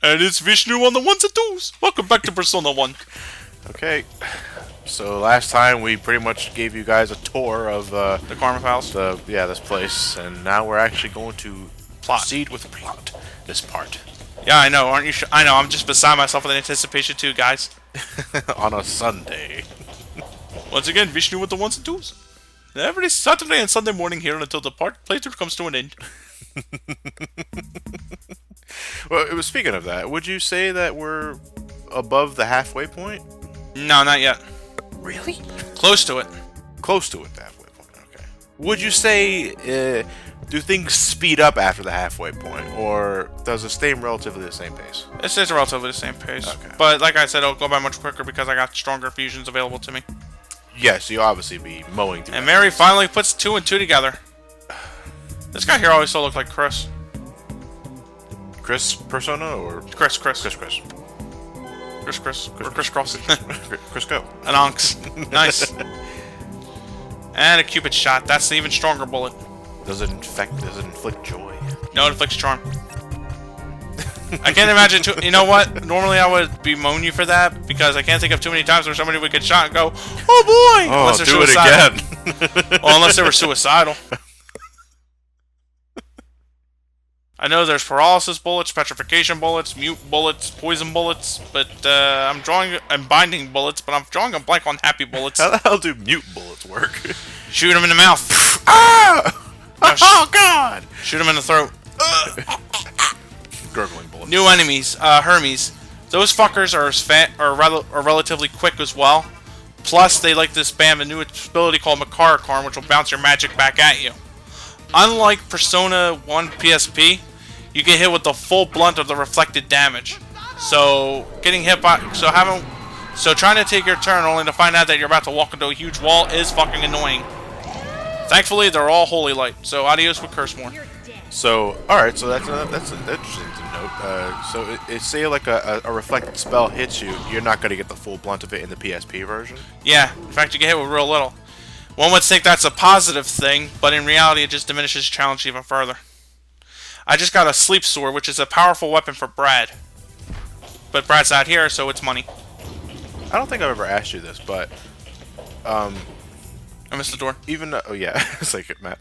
And it's Vishnu on the ones and twos. Welcome back to Persona 1. Okay, so last time we pretty much gave you guys a tour of The Karma Palace. this place, and now we're actually going to Plot. proceed with the plot. This part Yeah, I know, aren't you? I know, I'm just beside myself with anticipation too, guys. on a Sunday. Once again, Vishnu with the ones and twos. Every Saturday and Sunday morning here until the playthrough comes to an end. Well, speaking of that, would you say that we're above the halfway point? No, not yet. Really? Close to it. Close to it, the halfway point. Okay. Would you say do things speed up after the halfway point, or does it stay relatively the same pace? It stays relatively the same pace. Okay. But like I said, it'll go by much quicker because I got stronger fusions available to me. Yes, you'll obviously be mowing through. And Mary finally puts 2 and 2 together. This guy here always still looked like Chris. Chris Persona or Chris. Chris Or Chris Cross. Chris Go. An onks. Nice. And a Cupid shot. That's the even stronger bullet. Does it inflict joy? No, it inflicts charm. I can't imagine you know what? Normally I would bemoan you for that because I can't think of too many times where somebody would get shot and go, "Oh boy!" Oh, unless they're do suicidal. it again. Well, unless they were suicidal. I know there's paralysis bullets, petrification bullets, mute bullets, poison bullets, but I'm binding bullets, but I'm drawing a blank on happy bullets. How the hell do mute bullets work? Shoot him in the mouth. Ah! No, Oh God! shoot him in the throat. Gurgling bullets. New enemies, Hermes. Those fuckers are relatively quick as well. Plus, they like to spam a new ability called Makarakarn, which will bounce your magic back at you. Unlike Persona 1 PSP, you get hit with the full blunt of the reflected damage. So, getting hit by... So trying to take your turn only to find out that you're about to walk into a huge wall is fucking annoying. Thankfully, they're all holy light, so adios with Cursemore. So, alright, so that's interesting to note. So, say like a reflected spell hits you, you're not going to get the full blunt of it in the PSP version? Yeah, in fact, you get hit with real little. One would think that's a positive thing, but in reality, it just diminishes the challenge even further. I just got a sleep sword, which is a powerful weapon for Brad. But Brad's not here, so it's money. I don't think I've ever asked you this, but... I missed the door. Even though... Oh, yeah. It's like, Matt.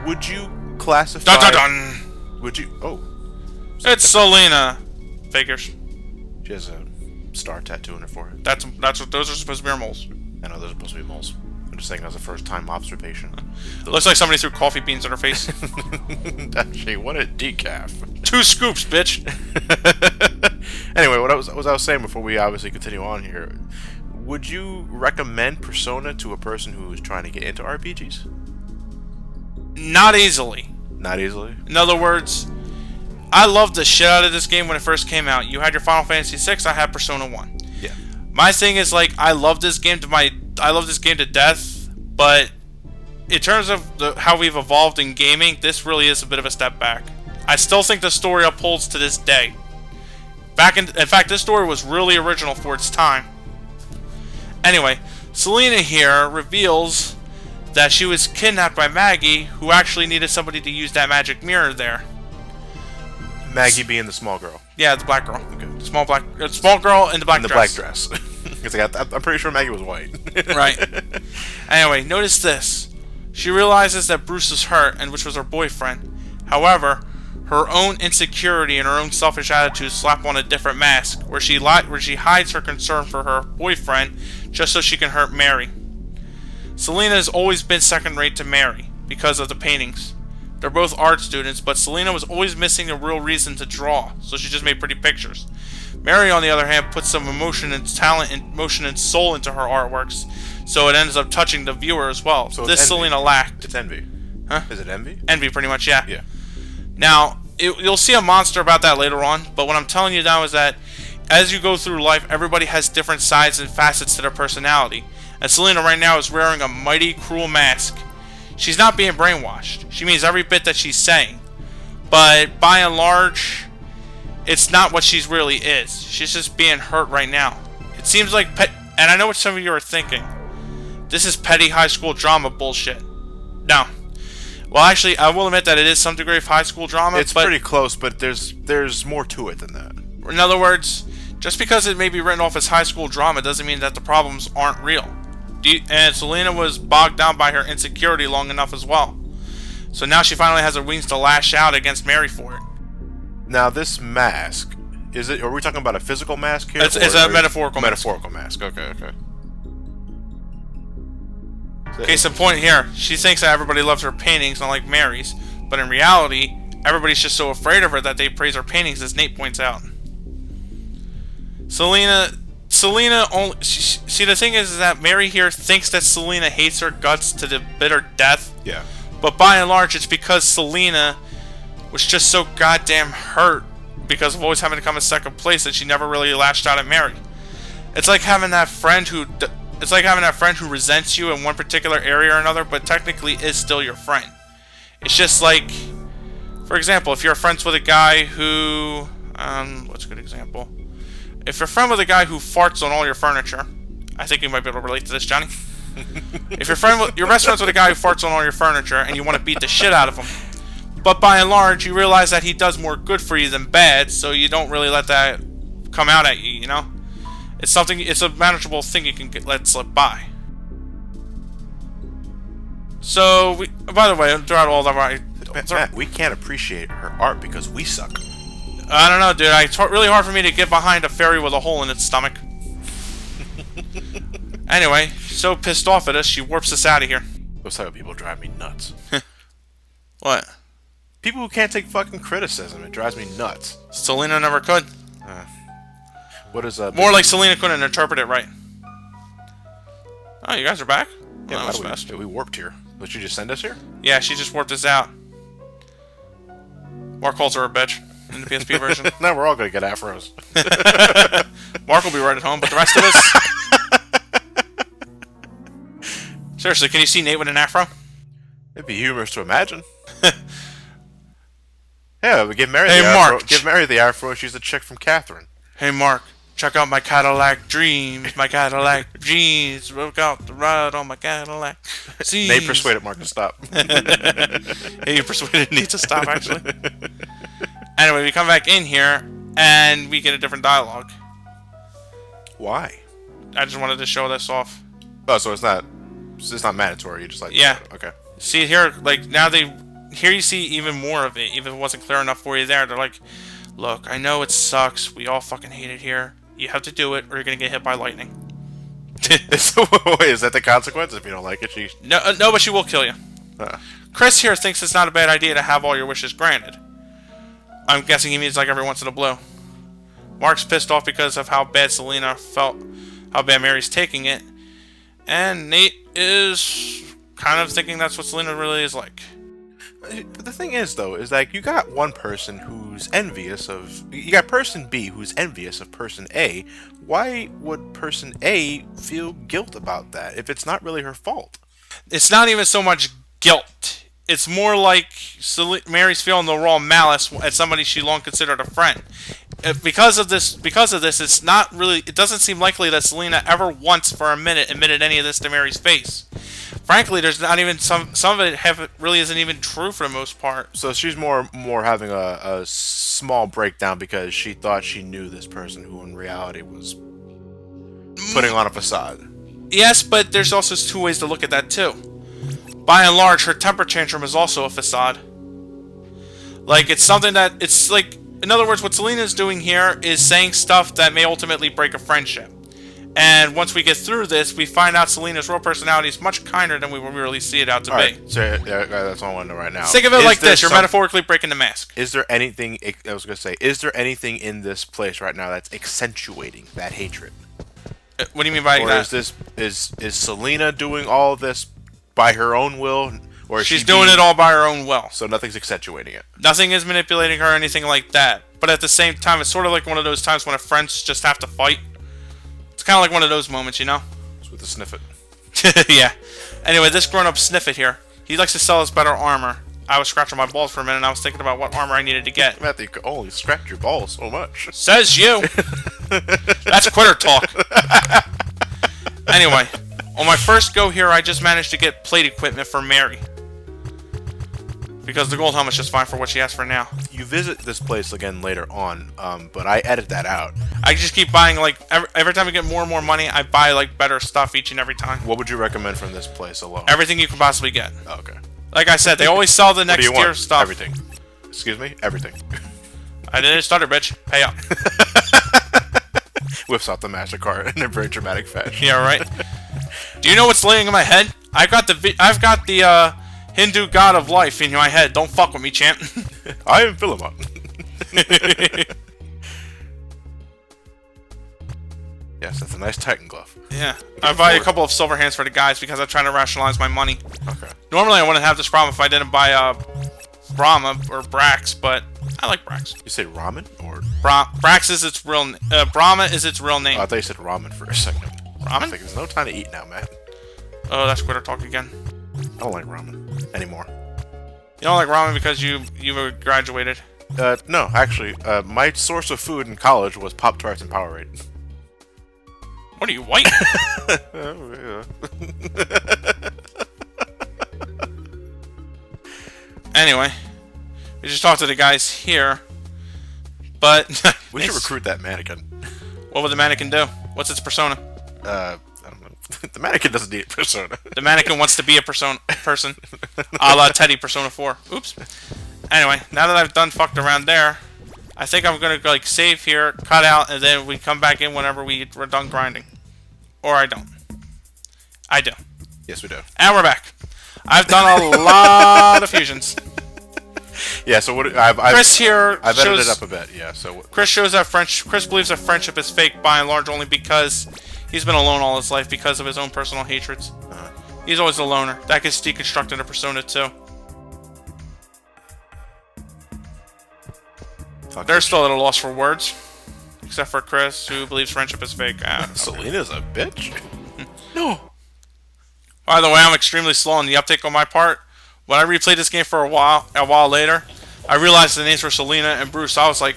Would you classify... Dun dun dun! Would you... Oh. It's Selina. Figures. She has a star tattoo on her forehead. That's what those are supposed to be our moles. I know those are supposed to be moles. I'm just saying as a first-time observation. Looks like somebody threw coffee beans in her face. Actually, what a decaf. 2 scoops, bitch. Anyway, what I was saying before we obviously continue on here, would you recommend Persona to a person who is trying to get into RPGs? Not easily. Not easily. In other words, I loved the shit out of this game when it first came out. You had your Final Fantasy VI, I had Persona 1. Yeah. My thing is, like, I love this game to death, but in terms of how we've evolved in gaming, this really is a bit of a step back. I still think the story upholds to this day. In fact, this story was really original for its time. Anyway, Selina here reveals that she was kidnapped by Maggie, who actually needed somebody to use that magic mirror there. Maggie being the small girl. Yeah, the black girl. Okay. The small girl in the black dress. The black dress. Because I'm pretty sure Maggie was white. Right. Anyway, notice this. She realizes that Bruce is hurt, and which was her boyfriend. However, her own insecurity and her own selfish attitude slap on a different mask, where she hides her concern for her boyfriend just so she can hurt Mary. Selina has always been second-rate to Mary because of the paintings. They're both art students, but Selina was always missing a real reason to draw, so she just made pretty pictures. Mary, on the other hand, puts some emotion and talent and motion and soul into her artworks, so it ends up touching the viewer as well. So this Selina lacked. It's envy. Huh? Is it envy? Envy, pretty much, yeah. Yeah. Now, you'll see a monster about that later on, but what I'm telling you now is that as you go through life, everybody has different sides and facets to their personality. And Selina right now is wearing a mighty cruel mask. She's not being brainwashed. She means every bit that she's saying. But by and large, it's not what she really is. She's just being hurt right now. It seems like and I know what some of you are thinking. This is petty high school drama bullshit. No. Well, actually, I will admit that it is some degree of high school drama. It's pretty close, but there's more to it than that. In other words, just because it may be written off as high school drama doesn't mean that the problems aren't real. And Selina was bogged down by her insecurity long enough as well. So now she finally has her wings to lash out against Mary for it. Now, this mask, are we talking about a physical mask here? It's a metaphorical mask. Metaphorical mask. Okay. Case in point here, she thinks that everybody loves her paintings, unlike Mary's, but in reality, everybody's just so afraid of her that they praise her paintings, as Nate points out. Selina only... See, the thing is that Mary here thinks that Selina hates her guts to the bitter death. Yeah. But by and large, it's because Selina was just so goddamn hurt because of always having to come in second place that she never really lashed out at Mary. It's like having that friend who resents you in one particular area or another, but technically is still your friend. It's just like, for example, if you're friends with a guy who, what's a good example? If you're friend with a guy who farts on all your furniture, I think you might be able to relate to this, Johnny. If you're best friends with a guy who farts on all your furniture and you want to beat the shit out of him, but by and large you realize that he does more good for you than bad, so you don't really let that come out at you, you know? It's a manageable thing you can let slip by. So, by the way, throughout all that, Matt, we can't appreciate her art because we suck. I don't know, dude. It's really hard for me to get behind a fairy with a hole in its stomach. Anyway, so pissed off at us, she warps us out of here. Those type of people drive me nuts. What? People who can't take fucking criticism. It drives me nuts. Selina never could. What is More like Selina couldn't interpret it right. Oh, you guys are back? Yeah, that was fast. We warped here. Did she just send us here? Yeah, she just warped us out. Mark calls her a bitch in the PSP version. Now we're all gonna get afros. Mark will be right at home, but the rest of us... Seriously, can you see Nate with an afro? It'd be humorous to imagine. Yeah, we give Mary Hey, the Mark. afro. Give Mary the afro. She's a chick from Catherine. Hey, Mark. Check out my Cadillac dreams, my Cadillac jeans. Look out the ride on my Cadillac. Nate persuaded Mark to stop. Hey, you persuaded Nate to stop, actually. Anyway, we come back in here, and we get a different dialogue. Why? I just wanted to show this off. Oh, so it's not mandatory. You just like... Yeah. Okay. See, here, like, now here you see even more of it, even if it wasn't clear enough for you there. They're like, look, I know it sucks. We all fucking hate it here. You have to do it, or you're gonna get hit by lightning. Wait, is that the consequence if you don't like it? No, but she will kill you. Chris here thinks it's not a bad idea to have all your wishes granted. I'm guessing he means like every once in a blue. Mark's pissed off because of how bad Selina felt, how bad Mary's taking it, and Nate is kind of thinking that's what Selina really is like. The thing is, though, is like you got one person who's envious of... You got person B who's envious of person A. Why would person A feel guilt about that if it's not really her fault? It's not even so much guilt. It's more like Mary's feeling the raw malice at somebody she long considered a friend. Because of this, it's not really... It doesn't seem likely that Selina ever once for a minute admitted any of this to Mary's face. Frankly, there's not even some of it really isn't even true for the most part. So she's more having a small breakdown because she thought she knew this person who in reality was putting on a facade. Yes, but there's also two ways to look at that too. By and large, her temper tantrum is also a facade. Like, it's something that... It's like... In other words, what Selina's doing here is saying stuff that may ultimately break a friendship. And once we get through this, we find out Selina's real personality is much kinder than we really see it out to be. Right. So that's all I want to know right now. Think of it like this. You're metaphorically breaking the mask. Is there anything... I was going to say, is there anything in this place right now that's accentuating that hatred? What do you mean by that? Or is Selina doing all of this by her own will? Or She's doing it all by her own will. So nothing's accentuating it. Nothing is manipulating her or anything like that. But at the same time, it's sort of like one of those times when friends just have to fight. It's kind of like one of those moments, you know? It's with the Sniffit. Yeah. Anyway, this grown-up Sniffit here, he likes to sell us better armor. I was scratching my balls for a minute and I was thinking about what armor I needed to get. Matthew, you can only scratch your balls so much. Says you! That's quitter talk. Anyway, on my first go here, I just managed to get plate equipment for Mary. Because the gold helmet's just fine for what she asked for now. You visit this place again later on, but I edit that out. I just keep buying, like, every time I get more and more money, I buy, like, better stuff each and every time. What would you recommend from this place alone? Everything you can possibly get. Oh, okay. Like I said, they always sell the next tier stuff. Everything. Excuse me? Everything. I didn't stutter, bitch. Pay up. Whips out the MasterCard in a very dramatic fashion. Yeah, right. Do you know what's laying in my head? I've got the Hindu god of life in my head. Don't fuck with me, champ. I am Philemon. Yes, that's a nice Titan glove. Yeah. I buy a couple of silver hands for the guys because I'm trying to rationalize my money. Okay. Normally I wouldn't have this problem if I didn't buy Brahma or Brax, but I like Brax. You say ramen or Brax is its real Brahma is its real name. Oh, I thought you said ramen for a second. Ramen? I think there's no time to eat now, man. Oh, that's Quitter talk again. I don't like ramen anymore. You don't like ramen because you graduated? No, actually, my source of food in college was Pop-Tarts and Powerade. What are you, white? Oh, yeah. Anyway, we just talked to the guys here, but We should recruit that mannequin. What would the mannequin do? What's its persona? I don't know. The mannequin doesn't need a persona. The mannequin wants to be a person, a la Teddy Persona 4. Oops. Anyway, now that I've done fucked around there, I think I'm gonna like save here, cut out, and then we come back in whenever we're done grinding. Or I don't. I do. Yes, we do. And we're back. I've done a lot of fusions. Yeah, so what Chris here I've shows, edited up a bit, yeah. So Chris shows that Chris believes that friendship is fake by and large only because he's been alone all his life because of his own personal hatreds. He's always a loner. That gets deconstructed into Persona 2. They're still at a loss for words. Except for Chris, who believes friendship is fake. Selina's a bitch? No. By the way, I'm extremely slow on the uptake on my part. When I replayed this game for a while later, I realized the names were Selina and Bruce. I was like,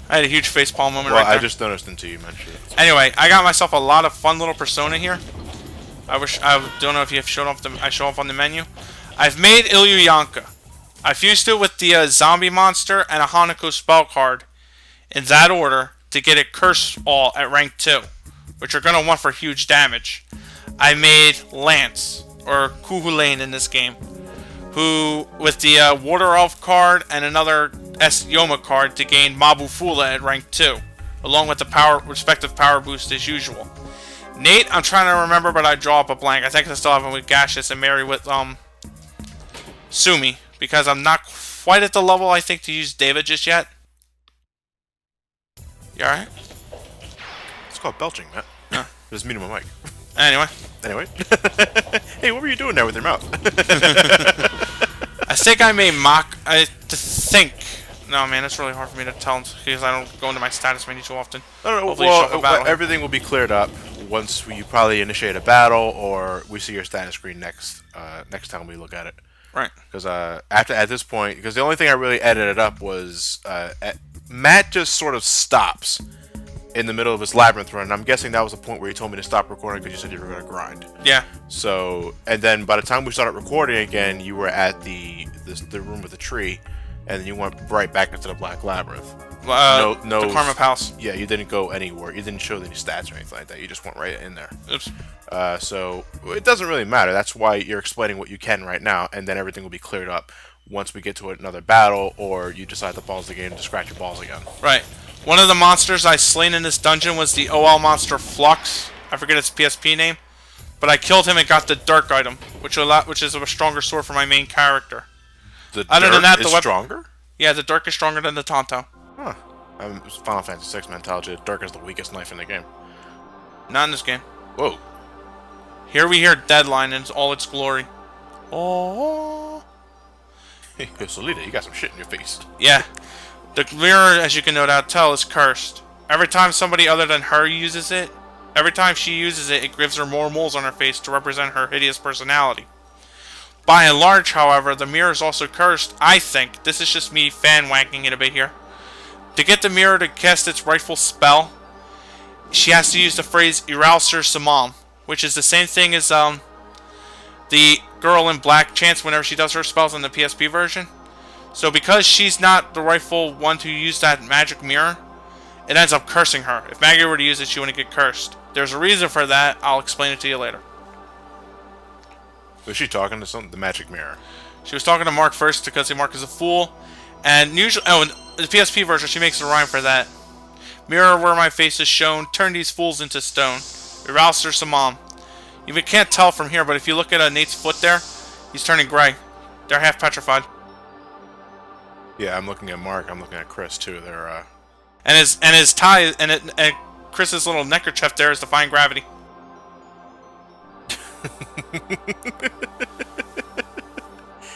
I had a huge facepalm moment right there. I just noticed until you mentioned it. Anyway, I got myself a lot of fun little Persona here. I don't know if you have shown off I show off on the menu. I've made Ilyu I fused it with the zombie monster and a Hanako spell card in that order to get it Curse All at rank 2, which you're going to want for huge damage. I made Lance, or Kuhulain in this game, who, with the Water Elf card and another Yoma card to gain Mabufula at rank 2, along with the respective power boost as usual. Nate, I'm trying to remember, but I draw up a blank. I think I still have him with Gaseous and Mary with Sumi, because I'm not quite at the level, I think, to use David just yet. You alright? It's called belching, Matt. Yeah. Just muting my mic. Anyway. Hey, what were you doing there with your mouth? I think I may No, man, it's really hard for me to tell because I don't go into my status menu too often. No, well, everything will be cleared up once you probably initiate a battle or we see your status screen next time we look at it. Right. Because at this point, because the only thing I really edited up was Matt just sort of stops in the middle of his labyrinth run. And I'm guessing that was the point where you told me to stop recording because you said you were going to grind. Yeah. So, and then by the time we started recording again, you were at the room with the tree, and then you went right back into the Black Labyrinth. No, the Karma Palace. Yeah, you didn't go anywhere. You didn't show any stats or anything like that. You just went right in there. Oops. So it doesn't really matter. That's why you're explaining what you can right now, and then everything will be cleared up once we get to another battle, or you decide to pause the game to scratch your balls again. Right. One of the monsters I slain in this dungeon was the OL monster Flux. I forget its PSP name, but I killed him and got the Dirk item, which is a stronger sword for my main character. The Dirk is stronger? Yeah, the Dirk is stronger than the Tonto. Huh. Final Fantasy VI mentality. The Dirk is the weakest knife in the game. Not in this game. Whoa. Here we hear Deadline in all its glory. Oh. Hey, Selina, you got some shit in your face. Yeah. The mirror, as you can no doubt tell, is cursed. Every time somebody other than her uses it, every time she uses it, it gives her more moles on her face to represent her hideous personality. By and large, however, the mirror is also cursed, I think. This is just me fan-wanking it a bit here. To get the mirror to cast its rightful spell, she has to use the phrase Iralsur Samam, which is the same thing as the girl in black chants whenever she does her spells in the PSP version. So because she's not the rightful one to use that magic mirror, it ends up cursing her. If Maggie were to use it, she wouldn't get cursed. There's a reason for that. I'll explain it to you later. Was she talking to the magic mirror? She was talking to Mark first because Mark is a fool. And usually, oh, in the PSP version, she makes a rhyme for that. Mirror where my face is shown, turn these fools into stone. Arouse their samam. You can't tell from here, but if you look at Nate's foot there, he's turning gray. They're half petrified. Yeah, I'm looking at Mark. I'm looking at Chris too. They're and his tie and Chris's little neckerchief there is defying gravity.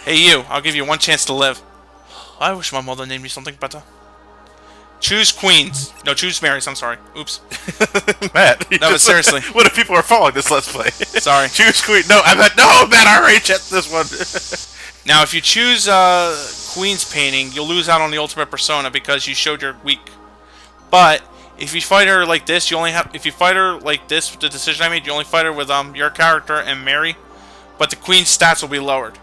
Hey you, I'll give you one chance to live. I wish my mother named me something better. Choose queens. No, choose Marys, I'm sorry. Oops. Matt. No, but seriously. What if people are following this Let's Play? Sorry. Choose queen. No, Matt, I already checked this one. Now, if you choose Queen's painting, you'll lose out on the ultimate persona because you showed you're weak. But if you fight her like this, you only have. If you fight her like this, with the decision I made, you only fight her with your character and Mary, but the Queen's stats will be lowered.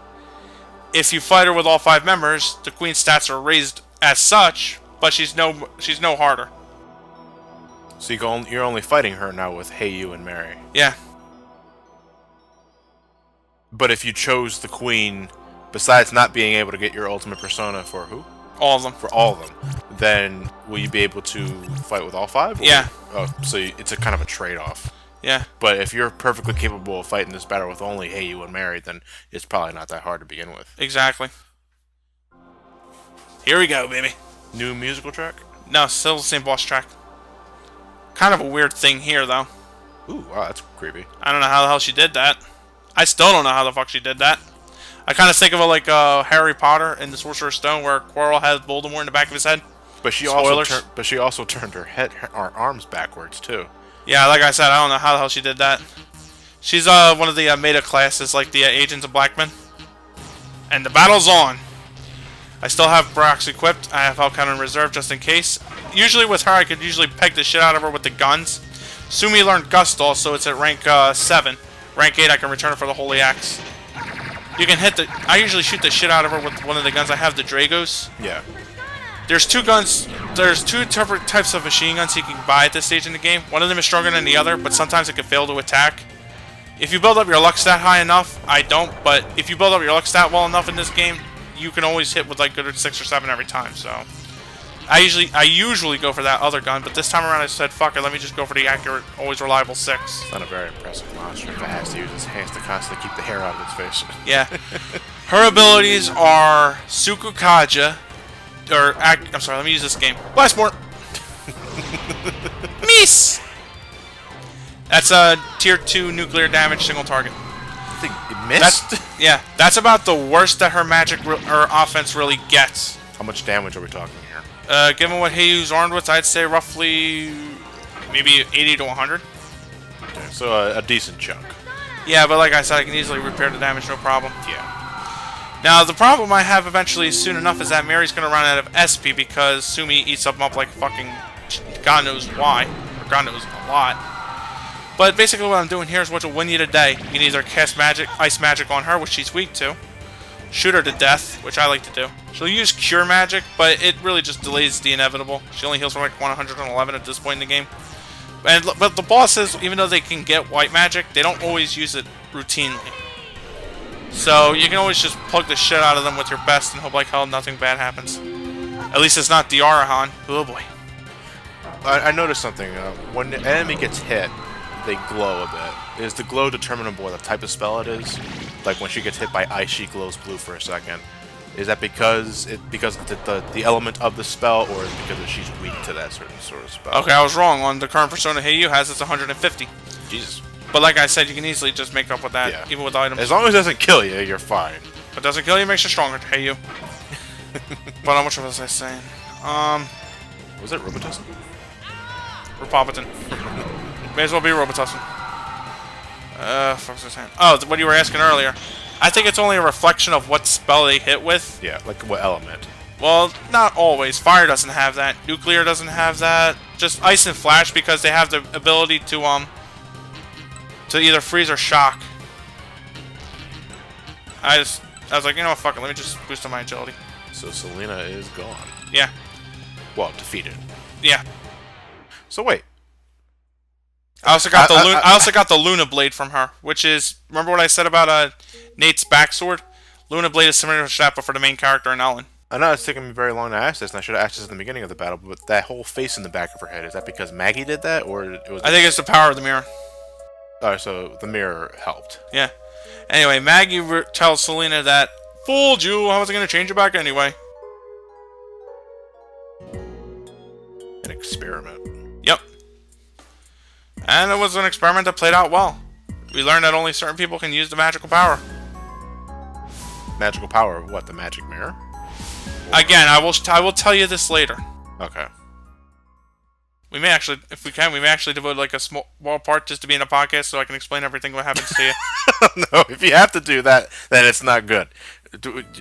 If you fight her with all 5 members, the Queen's stats are raised as such, but she's no harder. So you're only fighting her now with Hei Yu and Mary. Yeah. But if you chose the Queen, besides not being able to get your ultimate persona for who? All of them. For all of them. Then will you be able to fight with all 5? Or? Yeah. Oh, so it's a kind of a trade-off. Yeah. But if you're perfectly capable of fighting this battle with only Hei Yu and Mary, then it's probably not that hard to begin with. Exactly. Here we go, baby. New musical track? No, still the same boss track. Kind of a weird thing here, though. Ooh, wow, that's creepy. I don't know how the hell she did that. I still don't know how the fuck she did that. I kind of think of it like Harry Potter in the Sorcerer's Stone, where Quirrell has Voldemort in the back of his head. But she also turned her arms backwards too. Yeah, like I said, I don't know how the hell she did that. She's one of the meta classes, like the Agents of Blackman. And the battle's on. I still have Brock's equipped. I have Hellcat in reserve just in case. Usually with her, I could usually peg the shit out of her with the guns. Sumi learned Gustal, so it's at rank 7. Rank 8, I can return it for the Holy Axe. You can hit I usually shoot the shit out of her with one of the guns. I have the Dragos. Yeah. There's 2 guns. There's 2 different types of machine guns you can buy at this stage in the game. One of them is stronger than the other, but sometimes it can fail to attack. If you build up your luck stat high enough, I don't, but if you build up your luck stat well enough in this game, you can always hit with like good 6 or 7 every time. So I usually go for that other gun, but this time around I said fuck it, let me just go for the accurate, always reliable 6. It's not a very impressive monster if it has to use its hands to constantly keep the hair out of its face. Yeah. Her abilities are Sukukaja, I'm sorry, let me use this game. Blastmore! Meese! That's a tier 2 nuclear damage single target. I think it missed? That's about the worst that her her offense really gets. How much damage are we talking here? Given what Hei Yu's armed with, I'd say roughly maybe 80 to 100. Okay, so a decent chunk. Yeah, but like I said, I can easily repair the damage, no problem. Yeah. Now, the problem I have eventually soon enough is that Mary's going to run out of SP because Sumi eats them up like fucking God knows why. Or God knows a lot. But basically what I'm doing here is what will win you today. You can either cast magic, ice magic on her, which she's weak to. Shoot her to death, which I like to do. She'll use cure magic, but it really just delays the inevitable. She only heals from like 111 at this point in the game. But the bosses, even though they can get white magic, they don't always use it routinely. So you can always just plug the shit out of them with your best and hope like hell nothing bad happens. At least it's not the Arahan. Oh boy. I noticed something. When the enemy gets hit, they glow a bit. Is the glow determinable what the type of spell it is? Like when she gets hit by ice, she glows blue for a second. Is that because the element of the spell, or is it because she's weak to that certain sort of spell? Okay, I was wrong. On the current persona Hei Yu has, it's 150. Jesus. But like I said, you can easily just make up with that, Yeah. even with items. As long as it doesn't kill you, you're fine. If it doesn't kill you, it makes you stronger, Hei Yu. But how much was I saying? Was it Robitussin? Republican. May as well be Robitussin. Fuck was I saying? Oh, what you were asking earlier. I think it's only a reflection of what spell they hit with. Yeah, like what element? Well, not always. Fire doesn't have that. Nuclear doesn't have that. Just ice and flash because they have the ability to either freeze or shock. I was like, you know what, fuck it, let me just boost on my agility. So Selina is gone. Yeah. Well, defeated. Yeah. So wait. I also got I also got the Luna Blade from her, which is, remember what I said about Nate's backsword? Luna Blade is similar to that, but for the main character in Ellen. I know it's taken me very long to ask this, and I should have asked this in the beginning of the battle, but that whole face in the back of her head, is that because Maggie did that, or it was... I think it's the power of the mirror. Alright, so the mirror helped. Yeah. Anyway, Maggie tells Selina that, fooled you, I wasn't going to change it back anyway. An experiment. Yep. And it was an experiment that played out well. We learned that only certain people can use the magical power. Magical power of what? The magic mirror? Or... Again, I will tell you this later. Okay. We may actually, if we can, we may actually devote like a small part just to be in a podcast so I can explain everything what happens to you. No, if you have to do that, then it's not good.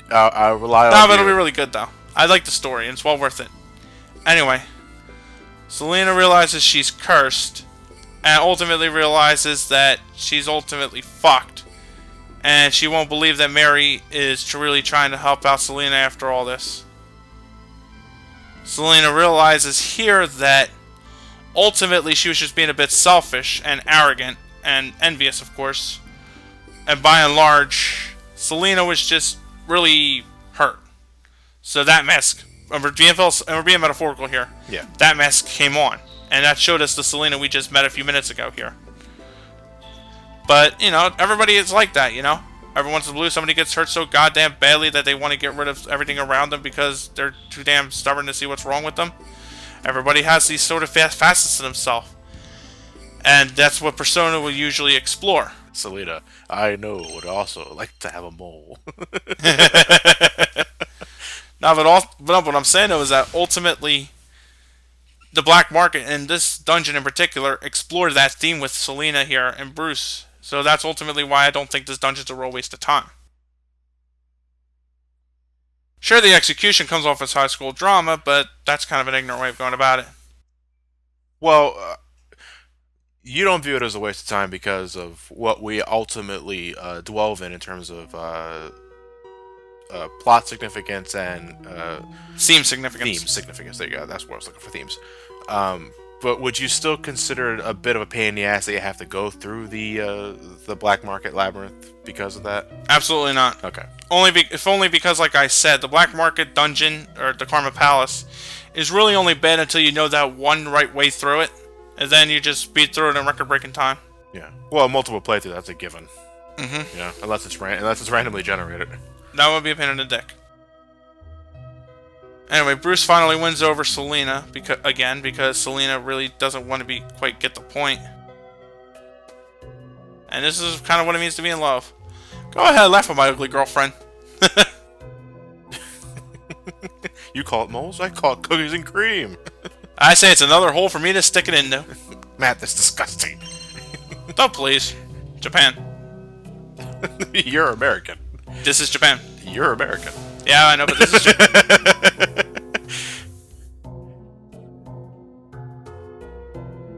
I'll rely on No, but it'll be really good though. I like the story and it's well worth it. Anyway, Selina realizes she's cursed and ultimately realizes that she's ultimately fucked. And she won't believe that Mary is really trying to help out Selina after all this. Selina realizes here that ultimately she was just being a bit selfish and arrogant and envious, of course. And by and large, Selina was just really hurt. So that mask, and we're being metaphorical here. Yeah. That mask came on. And that showed us the Selina we just met a few minutes ago here. But, you know, everybody is like that, you know? Every once in a blue, somebody gets hurt so goddamn badly that they want to get rid of everything around them because they're too damn stubborn to see what's wrong with them. Everybody has these sort of facets to themselves. And that's what Persona will usually explore. Selina, I know, would also like to have a mole. Now, but what I'm saying, though, is that ultimately the black market, and this dungeon in particular, explored that theme with Selina here and Bruce. So that's ultimately why I don't think this dungeon's a real waste of time. Sure, the execution comes off as high school drama, but that's kind of an ignorant way of going about it. Well, you don't view it as a waste of time because of what we ultimately delve in terms of plot significance and Theme significance. Theme significance. There you go. That's what I was looking for. Themes. But would you still consider it a bit of a pain in the ass that you have to go through the black market labyrinth because of that? Absolutely not. Okay. If only because, like I said, the black market dungeon or the Karma Palace is really only bad until you know that one right way through it, and then you just speed through it in record-breaking time. Yeah. Well, multiple playthrough, that's a given. Mm-hmm. Yeah. Unless it's randomly generated. That would be a pain in the dick. Anyway, Bruce finally wins over Selina because Selina really doesn't want to quite get the point. And this is kind of what it means to be in love. Go ahead, laugh at my ugly girlfriend. You call it moles, I call it cookies and cream. I say it's another hole for me to stick it into. Matt, that's disgusting. Don't please. Japan. You're American. This is Japan. You're American. Yeah, I know, but this is Japan.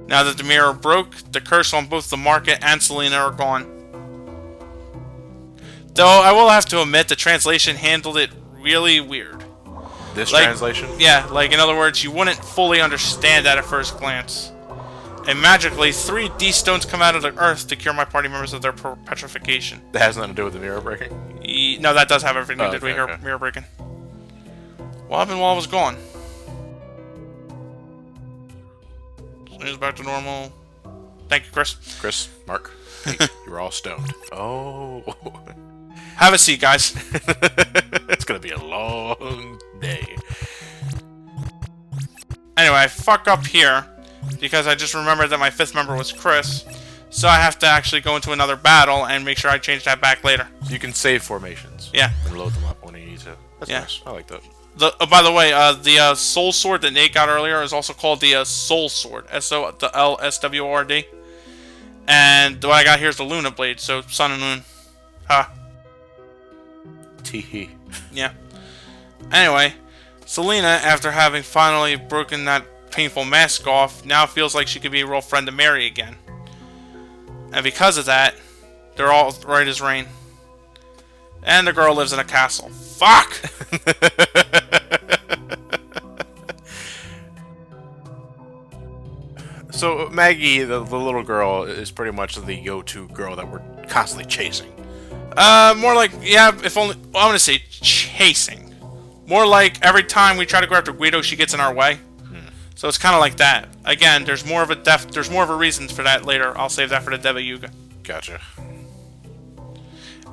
Now that the mirror broke, the curse on both the market and Selina are gone. Though I will have to admit, the translation handled it really weird. This translation? Yeah, like in other words, you wouldn't fully understand that at first glance. And magically, 3 D-stones come out of the earth to cure my party members of their petrification. That has nothing to do with the mirror breaking? No, that does have everything to do with okay. mirror breaking. What happened while I was gone? It's back to normal. Thank you, Chris. Chris, Mark, hey, you're all stoned. Oh. Have a seat, guys. It's gonna be a long day. Anyway, I fuck up here because I just remembered that my 5th member was Chris. So I have to actually go into another battle and make sure I change that back later. So you can save formations. Yeah. And load them up when you need to. That's nice. I like that. By the way, the Soul Sword that Nate got earlier is also called the Soul Sword. SOLSWORD. And what I got here is the Luna Blade, so Sun and Moon. Ha. Teehee. Yeah. Anyway, Selina, after having finally broken that painful mask off, now feels like she could be a real friend to Mary again. And because of that, they're all right as rain. And the girl lives in a castle. Fuck! So Maggie, the little girl, is pretty much the go-to girl that we're constantly chasing. More like, yeah, if only... Well, I'm gonna say chasing. More like every time we try to go after Guido, she gets in our way. So it's kind of like that. Again, there's more of a reason for that later. I'll save that for the Deva Yuga. Gotcha.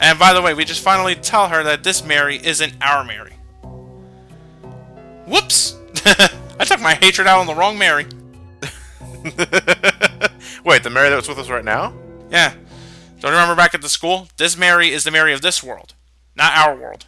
And by the way, we just finally tell her that this Mary isn't our Mary. Whoops! I took my hatred out on the wrong Mary. Wait, the Mary that was with us right now? Yeah. Don't you remember back at the school? This Mary is the Mary of this world, not our world.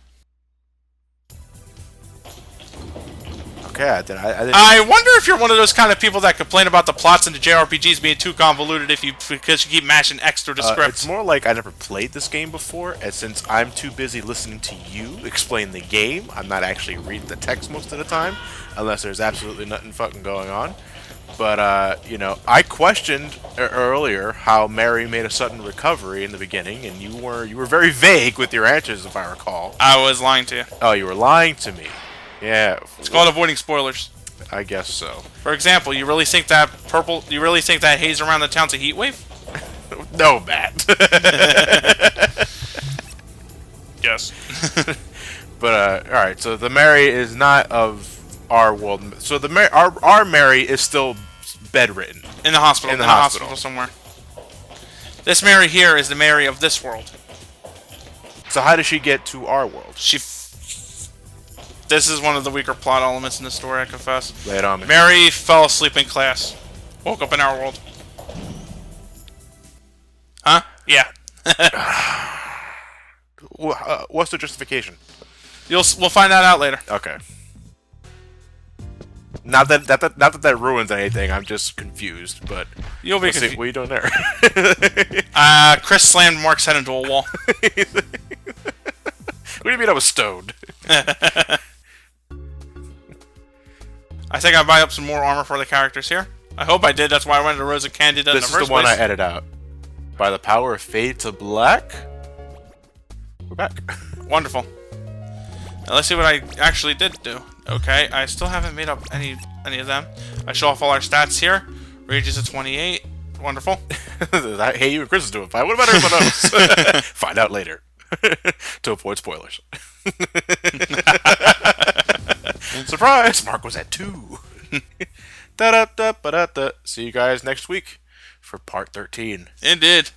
Okay, I didn't... I wonder if you're one of those kind of people that complain about the plots in the JRPGs being too convoluted because you keep mashing X through the scripts. It's more like I never played this game before, and since I'm too busy listening to you explain the game, I'm not actually reading the text most of the time, unless there's absolutely nothing fucking going on. But, you know, I questioned earlier how Mary made a sudden recovery in the beginning, and you were very vague with your answers, if I recall. I was lying to you. Oh, you were lying to me. Yeah. It's called avoiding spoilers. I guess so. For example, you really think that haze around the town's a heat wave? No, Matt. Yes. But, alright, so the Mary is not of our world. So our Mary is still bedridden. In the hospital. In the hospital somewhere. This Mary here is the Mary of this world. So how does she get to our world? This is one of the weaker plot elements in the story, I confess. Lay it on me. Mary fell asleep in class. Woke up in our world. Huh? Yeah. What's the justification? We'll find that out later. Okay. Not that ruins anything. I'm just confused. But you'll be confused. See, what are you doing there? Chris slammed Mark's head into a wall. What do you mean I was stoned? I think I buy up some more armor for the characters here. I hope I did. That's why I went to Rosa Candida in the first place. This is the one I edit out. By the power of fade to black. We're back. Wonderful. Now let's see what I actually did do. Okay, I still haven't made up any of them. I show off all our stats here. Rages at 28. Wonderful. Hey, you and Chris is doing fine. What about everyone else? Find out later. To avoid spoilers. Surprise! Mark was at 2. Da-da-da-ba-da-da. See you guys next week for part 13. Indeed.